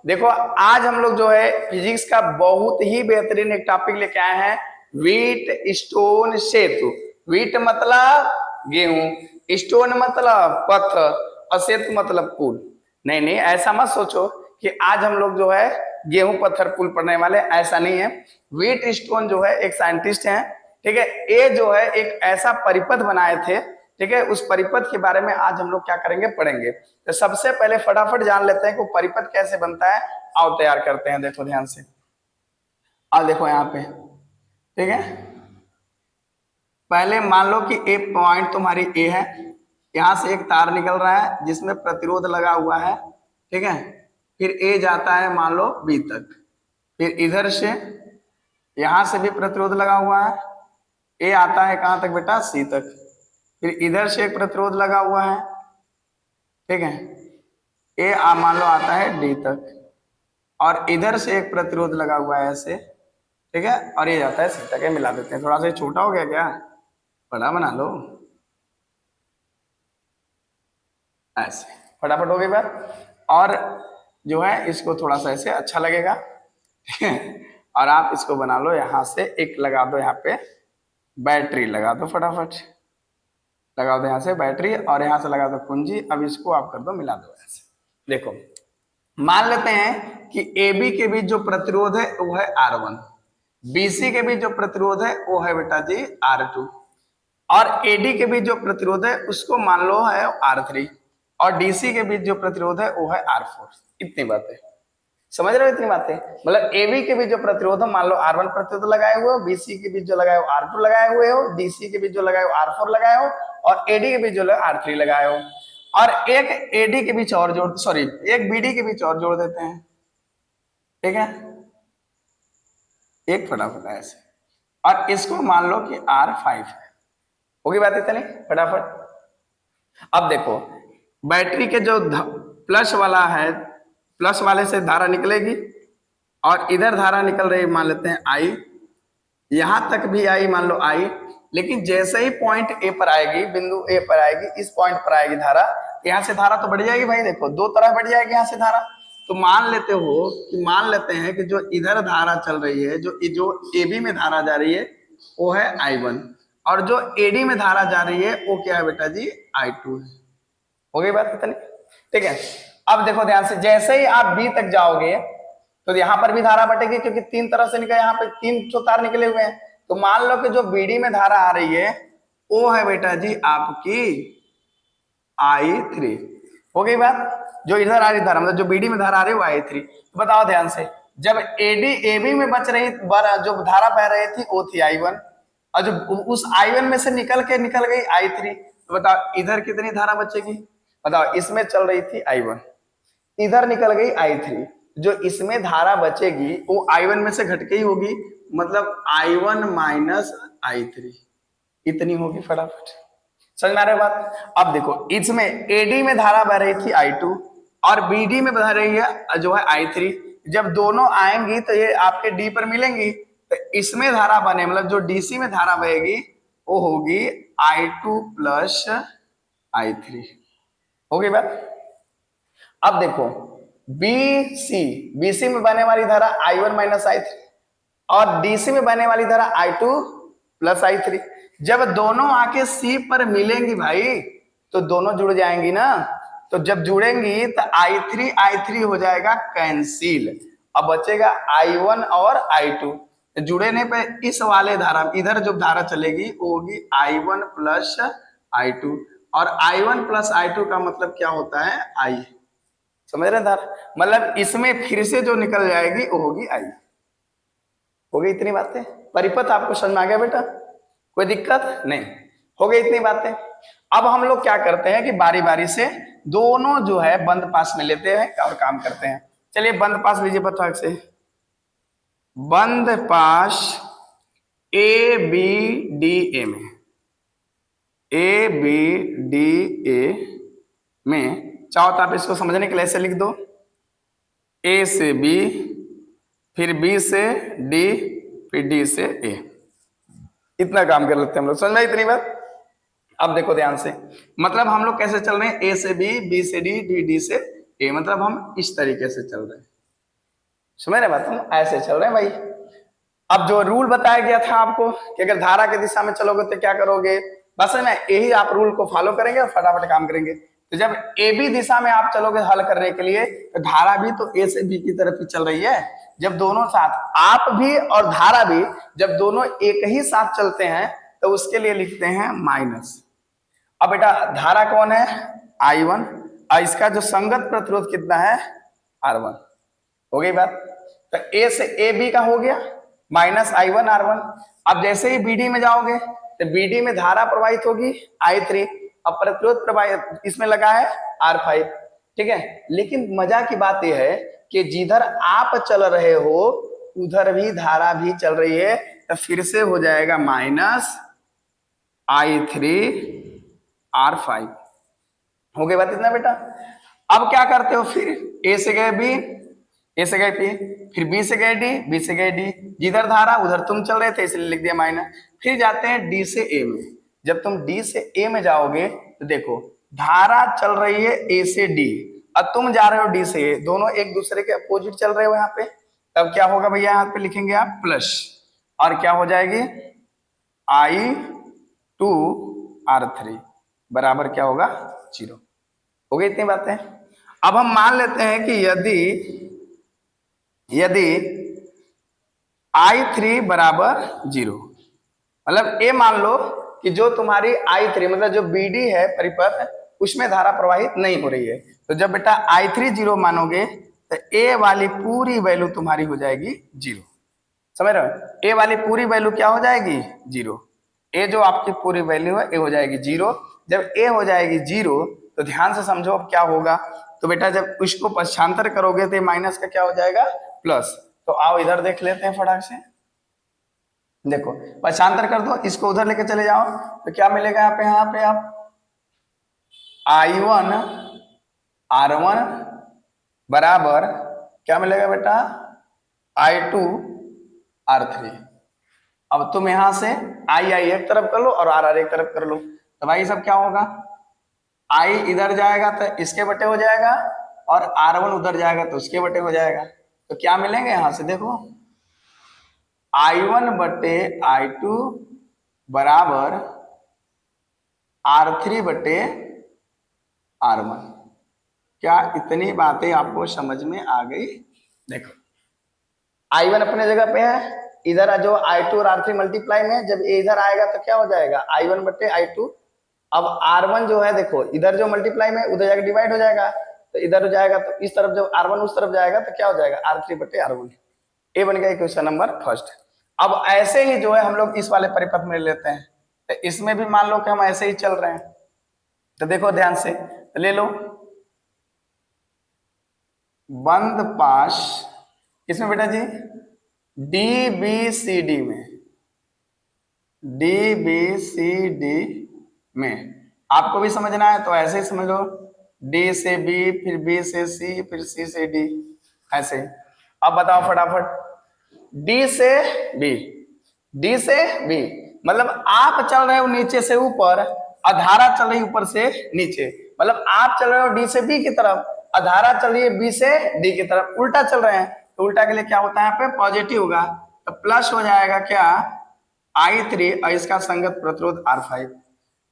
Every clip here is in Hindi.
देखो आज हम लोग जो है फिजिक्स का बहुत ही बेहतरीन एक टॉपिक लेके आए हैं, व्हीट स्टोन सेतु। व्हीट मतलब गेहूं, स्टोन मतलब पत्थर और सेतु मतलब पुल। नहीं नहीं, ऐसा मत सोचो कि आज हम लोग जो है गेहूं पत्थर पुल पढ़ने वाले, ऐसा नहीं है। व्हीट स्टोन जो है एक साइंटिस्ट हैं, ठीक है। ये जो है एक ऐसा परिपथ बनाए थे, ठीक है। उस परिपथ के बारे में आज हम लोग क्या करेंगे, पढ़ेंगे। तो सबसे पहले फटाफट जान लेते हैं कि परिपथ कैसे बनता है। आओ तैयार करते हैं, देखो ध्यान से। आओ देखो यहाँ पे, ठीक है। पहले मान लो कि एक पॉइंट तुम्हारी ए है, यहां से एक तार निकल रहा है जिसमें प्रतिरोध लगा हुआ है, ठीक है। फिर ए जाता है मान लो बी तक, फिर इधर से यहां से भी प्रतिरोध लगा हुआ है, ए आता है कहां तक बेटा, सी तक। फिर इधर से एक प्रतिरोध लगा हुआ है, ठीक है। ए मान लो आता है डी तक, और इधर से एक प्रतिरोध लगा हुआ है ऐसे, ठीक है। और ये जाता है सी तक। मिला देते हैं, थोड़ा सा छोटा हो गया क्या, बड़ा बना लो। ऐसे फटाफट हो गई बात। और जो है इसको थोड़ा सा ऐसे अच्छा लगेगा, ठीक है। और आप इसको बना लो, यहां से एक लगा दो, यहाँ पे बैटरी लगा दो, फटाफट लगा दो यहाँ से बैटरी, और यहाँ से लगा दो कुंजी। अब इसको आप कर दो, मिला दो ऐसे। देखो मान लेते हैं कि AB के बीच जो प्रतिरोध है वो है R1, BC के बीच जो प्रतिरोध है वो है बेटा जी R2, और AD के बीच जो प्रतिरोध है उसको मान लो है R3, और DC के बीच जो प्रतिरोध है वो है R4। इतनी बातें समझ रहे हो, इतनी बातें। मतलब AB के बीच जो प्रतिरोध है, मान लो R1 प्रतिरोध लगाए हुए हो, BC के बीच जो लगाए हो R2 लगाए हुए हो, DC के बीच जो लगाए हो R4 लगाए हो, और AD के बीच जो R3 लगाए हो। और एक AD के बीच और जोड़, सॉरी एक BD के बीच और जोड़ देते हैं, ठीक है। एक फटाफट ऐसे, और इसको मान लो कि R5 है। होगी बात इतनी फटाफट। अब देखो बैटरी के जो प्लस वाला है, प्लस वाले से धारा निकलेगी, और इधर धारा निकल रही मान लेते हैं I, यहां तक भी आई मान लो I, लेकिन जैसे ही पॉइंट ए पर आएगी, बिंदु ए पर आएगी, इस पॉइंट पर आएगी धारा, यहां से धारा तो बढ़ जाएगी भाई। देखो दो तरह बढ़ जाएगी यहां से धारा। तो मान लेते हो कि मान लेते हैं कि जो इधर धारा चल रही है, जो AB में धारा जा रही है वो है I1, और जो AD में धारा जा रही है वो क्या है बेटा जी, I2 है। हो गई बात इतनी, ठीक है। अब देखो ध्यान से, जैसे ही आप B तक जाओगे तो यहाँ पर भी धारा बटेगी, क्योंकि तीन तरह से निकले, यहाँ पे तीन तार निकले हुए हैं। तो मान लो कि जो BD में धारा आ रही है वो है बेटा जी आपकी I3। हो गई बात। जो इधर आ रही धारा, मतलब जो BD में धारा आ रही है वो I3। तो बताओ ध्यान से, जब AB में बच रही, जो धारा बह रही थी वो थी I1, और जो उस I1 में से निकल गई I3। तो बताओ इधर कितनी धारा बचेगी, बताओ। इसमें चल रही थी I1, इधर निकल गई I3, जो इसमें धारा बचेगी वो I1 में से घट के ही होगी, मतलब I1 माइनस I3 इतनी होगी। फटाफट समझ में आ रही बात। अब देखो इसमें AD में धारा बह रही थी I2, और BD में बह रही है जो है I3। जब दोनों आएंगी तो ये आपके D पर मिलेंगी, तो इसमें धारा बने, मतलब जो DC में धारा बहेगी वो होगी I2 प्लस I3। हो गई बात। अब देखो BC में बहने वाली धारा I1 माइनस I3, और DC में बहने वाली धारा I2 प्लस I3। जब दोनों आके C पर मिलेंगी भाई तो दोनों जुड़ जाएंगी ना। तो जब जुड़ेंगी तो I3 हो जाएगा कैंसिल, अब बचेगा I1 और I2। जुड़ने पे इस वाले धारा, इधर जो धारा चलेगी वो होगी I1 प्लस I2, और I1 प्लस I2 का मतलब क्या होता है, I। समझ रहे धारा, मतलब इसमें फिर से जो निकल जाएगी वो होगी I। हो गई इतनी बातें। परिपथ आपको समझ में आ गया बेटा, कोई दिक्कत नहीं। हो गई इतनी बातें। अब हम लोग क्या करते हैं कि बारी बारी से दोनों जो है बंद पास में लेते हैं और काम करते हैं। चलिए बंद पास लीजिए फटाक से। बंद पास ABDA में, ABDA में चाहो तो आप इसको समझने के लिए ऐसे लिख दो, A से B, फिर B से D, फिर D से A। इतना काम कर लेते हैं हम लोग। समझ में इतनी बात। अब देखो ध्यान से, मतलब हम लोग कैसे चल रहे हैं, A से B, B से D, D से ए, मतलब हम इस तरीके से चल रहे हैं, समझ रहे बात, हम ऐसे चल रहे हैं भाई। अब जो रूल बताया गया था आपको कि अगर धारा की दिशा में चलोगे तो क्या करोगे, बस में यही आप रूल को फॉलो करेंगे और फटाफट काम करेंगे। तो जब ए बी दिशा में आप चलोगे हल करने के लिए, तो धारा भी तो ए से बी की तरफ ही चल रही है। जब दोनों साथ, आप भी और धारा भी जब दोनों एक ही साथ चलते हैं तो उसके लिए लिखते हैं माइनस। अब बेटा धारा कौन है, I1, और इसका जो संगत प्रतिरोध कितना है, R1। हो गई बात। तो ए से ए बी का हो गया माइनस I1 R1। अब जैसे ही बीडी में जाओगे तो बीडी में धारा प्रवाहित होगी I3, अब प्रतिरोध प्रवाहित इसमें लगा है R5, ठीक है। लेकिन मजा की बात यह है कि जिधर आप चल रहे हो उधर भी धारा भी चल रही है, तो फिर से हो जाएगा माइनस I3 R5। हो गई बात इतना बेटा। अब क्या करते हो, फिर ए से गए बी, ए से गए पी, फिर बी से गए डी, बी से गए डी, जिधर धारा उधर तुम चल रहे थे इसलिए लिख दिया माइनस। फिर जाते हैं डी से ए में। जब तुम डी से ए में जाओगे तो देखो धारा चल रही है ए से डी और तुम जा रहे हो डी से ए, दोनों एक दूसरे के अपोजिट चल रहे हो यहाँ पे। तब क्या होगा भैया, यहाँ पे लिखेंगे आप प्लस, और क्या हो जाएगी I2 R3 बराबर क्या होगा 0। हो गई इतनी बातें। अब हम मान लेते हैं कि यदि I3 बराबर 0, मतलब ए मान लो कि जो तुम्हारी I3 मतलब जो BD है परिपथ उसमें धारा प्रवाहित नहीं हो रही है, तो जब बेटा I3 0 मानोगे तो ए वाली पूरी वैल्यू तुम्हारी हो जाएगी 0। समझ रहे हो, ए वाली पूरी वैल्यू क्या हो जाएगी 0। ए जो आपकी पूरी वैल्यू है ए हो जाएगी 0। जब ए हो जाएगी 0 तो ध्यान से समझो अब क्या होगा। तो बेटा जब उसको पक्षांतर करोगे तो माइनस का क्या हो जाएगा प्लस। तो आओ इधर देख लेते हैं फटाक से। देखो पक्षांतर कर दो, इसको उधर लेके चले जाओ तो क्या मिलेगा यहाँ पे आप I1 R1 बराबर क्या मिलेगा बेटा I2 R3। अब तुम यहां से I एक तरफ कर लो और R एक तरफ कर लो, तो भाई सब क्या होगा, I इधर जाएगा तो इसके बटे हो जाएगा और R1 उधर जाएगा तो उसके बटे हो जाएगा। तो क्या मिलेंगे यहां से देखो I1 बटे I2 बराबर R3 बटे R1। क्या इतनी बातें आपको समझ में आ गई। देखो I1 अपने जगह पे है, इधर जो I2 और R3 मल्टीप्लाई में, जब ये इधर आएगा तो क्या हो जाएगा I1 बटे I2। अब R1 जो है देखो इधर जो मल्टीप्लाई में उधर जाकर डिवाइड हो जाएगा, तो इधर हो जाएगा तो इस तरफ जब R1 उस तरफ जाएगा तो क्या हो जाएगा R3 बटे R1। ये बन गया क्वेश्चन नंबर फर्स्ट। अब ऐसे ही जो है हम लोग इस वाले परिपथ में लेते हैं, तो इसमें भी मान लो कि हम ऐसे ही चल रहे हैं, तो देखो ध्यान से ले लो बंद पाश किसमें बेटा जी DBCD में, DBCD में आपको भी समझना है तो ऐसे ही समझ लो, D से B फिर B से C फिर C से D ऐसे। अब बताओ फटाफट D से B, D से B मतलब आप चल रहे हो नीचे से ऊपर और धारा चल रही ऊपर से नीचे, मतलब आप चल रहे हो D से B की तरफ और धारा चल रही है B से D की तरफ, उल्टा चल रहे हैं। तो उल्टा के लिए क्या होता है यहाँ पे पॉजिटिव होगा, तो प्लस हो जाएगा क्या I3 और इसका संगत प्रतिरोध R5।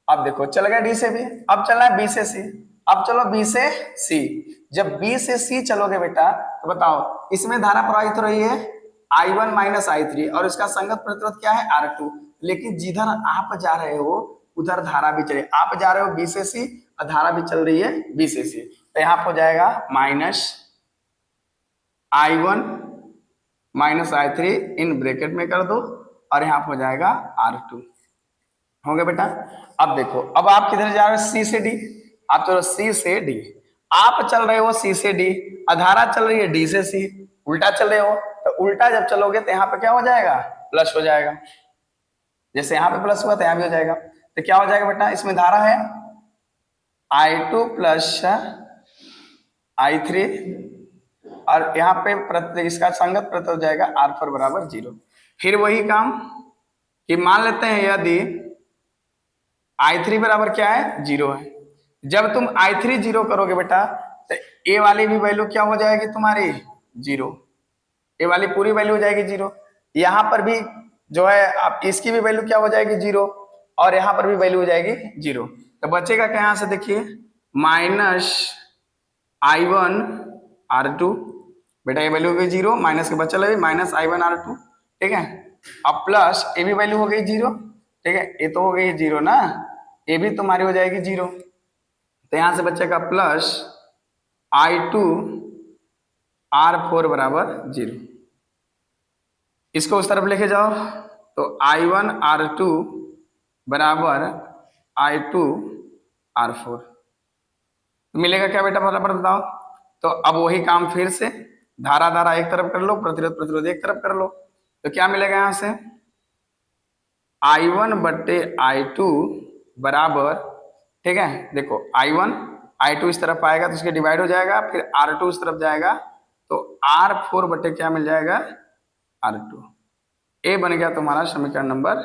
अब देखो चल गया D से B, अब चलना है B से C। अब चलो B से C, जब B से C चलोगे बेटा तो बताओ इसमें धारा प्रवाहित हो रही है I1 माइनस I3 और इसका संगत प्रतिरोध क्या है R2। लेकिन जिधर आप जा रहे हो उधर धारा भी चले, आप जा रहे हो B से C और धारा भी चल रही है B से C, तो यहाँ हो जाएगा minus I1 minus I3 in bracket में कर दो और यहाँ हो जाएगा R2। हो गया बेटा। अब देखो अब आप किधर जा रहे हो C से D, आप चलो C से D, आप चल रहे हो C से D, धारा चल रही है D से C, उल्टा चल रहे हो, तो उल्टा जब चलोगे तो यहाँ पे क्या हो जाएगा प्लस हो जाएगा, जैसे यहाँ पे प्लस हुआ तो यहाँ भी हो जाएगा। तो क्या हो जाएगा बेटा, इसमें धारा है I2 प्लस I3 और यहाँ पे इसका संगत प्रतिरोध हो जाएगा R4 बराबर 0। फिर वही काम कि मान लेते हैं यदि I3 बराबर क्या है 0 है, जब तुम I3 0 करोगे बेटा तो ए वाली भी वैल्यू क्या हो जाएगी तुम्हारी 0, ए वाली पूरी वैल्यू हो जाएगी 0। यहाँ पर भी जो है आप इसकी भी वैल्यू क्या हो जाएगी 0, और यहाँ पर भी वैल्यू हो जाएगी 0। तो बचेगा क्या यहाँ से देखिए -I1R2, बेटा ये वैल्यू हो गई 0, माइनस के बच्चा लगे -I1R2, ठीक है। अब प्लस ये भी वैल्यू हो गई 0, ठीक है, ये तो हो गई 0 ना, ये भी तुम्हारी हो जाएगी 0। तो यहां से बचेगा प्लस I2R4 बराबर 0। इसको उस तरफ लेके जाओ तो I1R2 बराबर I2R4 मिलेगा क्या बेटा बराबर बताओ। तो अब वही काम फिर से धारा धारा एक तरफ कर लो, प्रतिरोध प्रतिरोध एक तरफ कर लो, तो क्या मिलेगा यहां से I1/I2 बराबर, ठीक है, देखो I1 I2 इस तरफ आएगा तो इसके डिवाइड हो जाएगा, फिर R2 इस तरफ जाएगा तो R4 बटे क्या मिल जाएगा R2। ए बन गया तुम्हारा समीकरण नंबर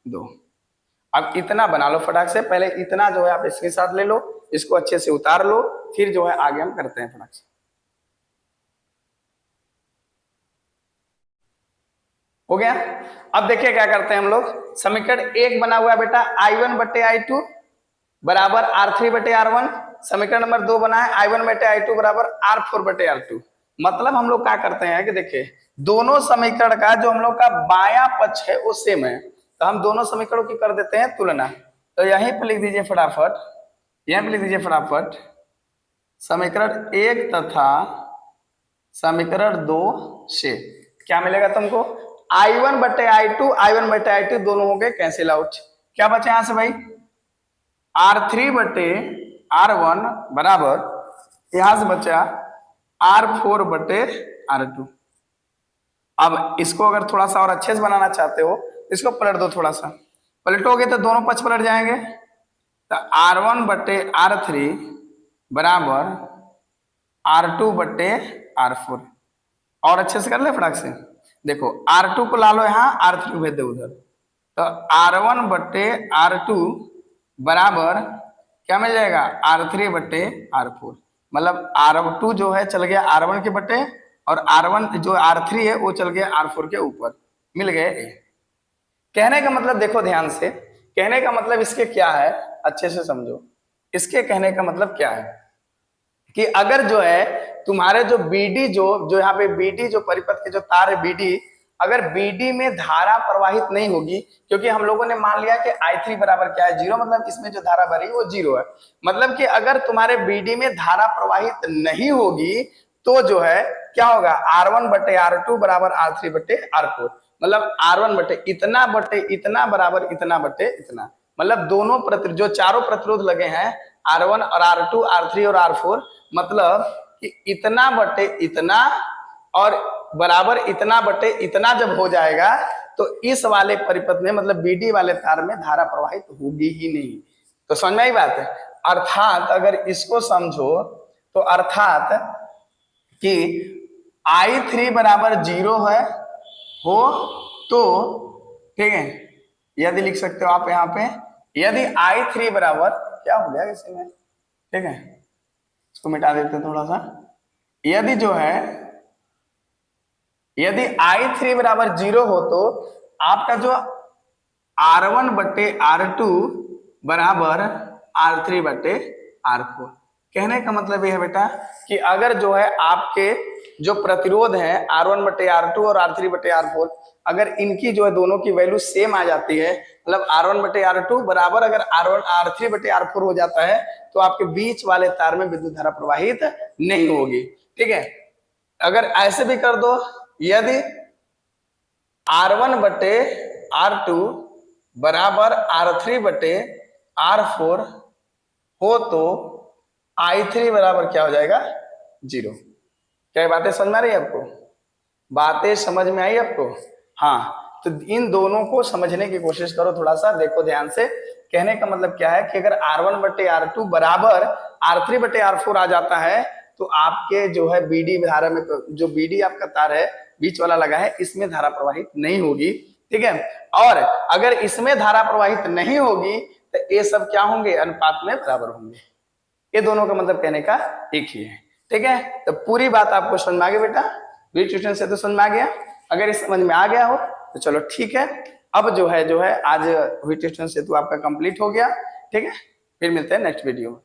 2। अब इतना बना लो फटाक से, पहले इतना जो है आप इसके साथ ले लो, इसको अच्छे से उतार लो, फिर जो है आगे हम करते हैं फटाक से। हो गया। अब देखिए क्या करते हैं हम लोग, समीकरण 1 बना हुआ है बेटा I1/I2 बराबर R3/R1, समीकरण नंबर 2 बना है I1/I2 बराबर R4/R2। मतलब हम लोग क्या करते हैं कि देखिए दोनों समीकरण का जो हम लोग का बायां पक्ष है वो सेम है, तो हम दोनों समीकरणों की कर देते हैं तुलना। तो यहीं पे लिख दीजिए फटाफट, यहीं पे लिख दीजिए फटाफट समीकरण 1 तथा समीकरण 2 से क्या मिलेगा तुमको I1/I2 दोनों हो गए कैंसिल आउट। क्या बचे यहां से भाई R3/R1 बराबर, यहां से बचा R4/R2। अब इसको अगर थोड़ा सा और अच्छे से बनाना चाहते हो इसको पलट दो, थोड़ा सा पलटोगे तो दोनों पक्ष पलट जाएंगे, तो R1/R3 बराबर R2/R4। और अच्छे से कर ले फटाक से, देखो R2 को ला लो यहाँ, R3 को भेज दो उधर, तो R1/R2 बराबर क्या मिल जाएगा R3/R4। मतलब R2 जो है चल गया R1 के बटे, और R1 जो R3 है वो चल गया R4 के ऊपर, मिल गए। कहने का मतलब देखो ध्यान से, कहने का मतलब इसके क्या है अच्छे से समझो। इसके कहने का मतलब क्या है कि अगर जो है तुम्हारे जो BD जो यहाँ पे BD जो परिपथ के जो तार है BD, अगर BD में धारा प्रवाहित नहीं होगी, क्योंकि हम लोगों ने मान लिया कि I3 बराबर क्या है 0, मतलब इसमें जो धारा बह रही है वो 0 है। मतलब कि अगर तुम्हारे BD में धारा प्रवाहित नहीं होगी तो जो है क्या होगा R1/R2 बराबर R3/R4। मतलब R1 बटे इतना बराबर इतना बटे इतना, मतलब दोनों जो चारों प्रतिरोध लगे हैं R1 और R2 R3 और R4, मतलब कि इतना बटे इतना और बराबर इतना बटे इतना जब हो जाएगा तो इस वाले परिपथ में मतलब BD वाले तार में धारा प्रवाहित होगी ही नहीं। तो समझ में आई बात है। अर्थात अगर इसको समझो तो अर्थात कि I3 बराबर 0 है हो तो, ठीक है, यदि लिख सकते हो आप यहाँ पे, यदि I3 बराबर क्या हो गया इसी में, ठीक है, इसको मिटा देते हैं थोड़ा सा। यदि जो है यदि I3 बराबर 0 हो तो आपका जो R1/R2 बराबर R3/R4। कहने का मतलब यह है बेटा कि अगर जो है आपके जो प्रतिरोध है R1/R2 और R3/R4, अगर इनकी जो है दोनों की वैल्यू सेम आ जाती है, मतलब R1/R2 बराबर अगर R3/R4 हो जाता है तो आपके बीच वाले तार में विद्युत धारा प्रवाहित नहीं होगी, ठीक है। अगर ऐसे भी कर दो, यदि R1/R2 बराबर R3/R4 हो तो I3 बराबर क्या हो जाएगा 0। क्या बातें समझ में आ रही है आपको, बातें समझ में आई आपको? हाँ, तो इन दोनों को समझने की कोशिश करो थोड़ा सा, देखो ध्यान से। कहने का मतलब क्या है कि अगर R1/R2 बराबर R3/R4 आ जाता है तो आपके जो है BD धारा में, जो BD आपका तार है बीच वाला लगा है, इसमें धारा प्रवाहित नहीं होगी, ठीक है। और अगर इसमें धारा प्रवाहित नहीं होगी तो ये सब क्या होंगे अनुपात में बराबर होंगे। ये दोनों का मतलब कहने का एक ही है, ठीक है, तो पूरी बात आपको समझ में आ गई बेटा, वी ट्यूशन से तो समझ में आ गया। अगर इस समझ में आ गया हो तो चलो ठीक है, अब जो है आज वी ट्यूशन से तो आपका कंप्लीट हो गया। ठीक है, फिर मिलते हैं नेक्स्ट वीडियो में।